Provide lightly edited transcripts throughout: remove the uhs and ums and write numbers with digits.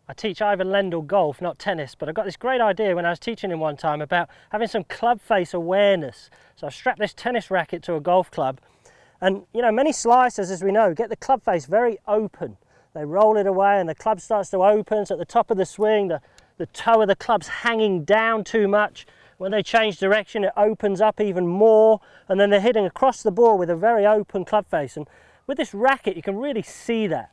I teach Ivan Lendl golf, not tennis, but I got this great idea when I was teaching him one time about having some club face awareness. So I strapped this tennis racket to a golf club, and you know, many slicers, as we know, get the club face very open. They roll it away and the club starts to open, so at the top of the swing, the toe of the club's hanging down too much. When they change direction, it opens up even more, and then they're hitting across the ball with a very open club face. And with this racket, you can really see that.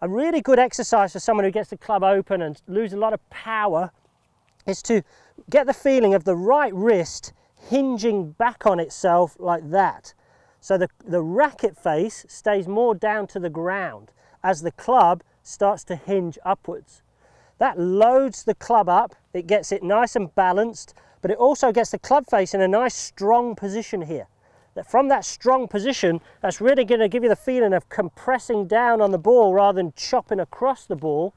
A really good exercise for someone who gets the club open and loses a lot of power is to get the feeling of the right wrist hinging back on itself like that. So the racket face stays more down to the ground as the club starts to hinge upwards. That loads the club up, it gets it nice and balanced, but it also gets the club face in a nice strong position here. That from that strong position, that's really going to give you the feeling of compressing down on the ball rather than chopping across the ball,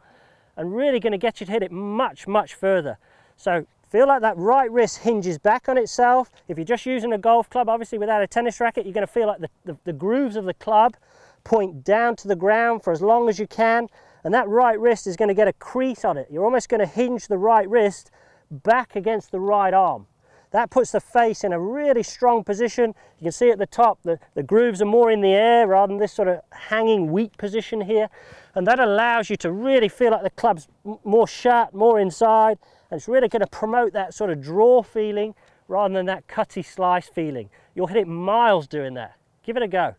and really going to get you to hit it much, much further. So feel like that right wrist hinges back on itself. If you're just using a golf club, obviously without a tennis racket, you're going to feel like the grooves of the club point down to the ground for as long as you can, and that right wrist is going to get a crease on it. You're almost going to hinge the right wrist back against the right arm. That puts the face in a really strong position. You can see at the top, the grooves are more in the air rather than this sort of hanging weak position here. And that allows you to really feel like the club's more shut, more inside, and it's really going to promote that sort of draw feeling rather than that cutty slice feeling. You'll hit it miles doing that. Give it a go.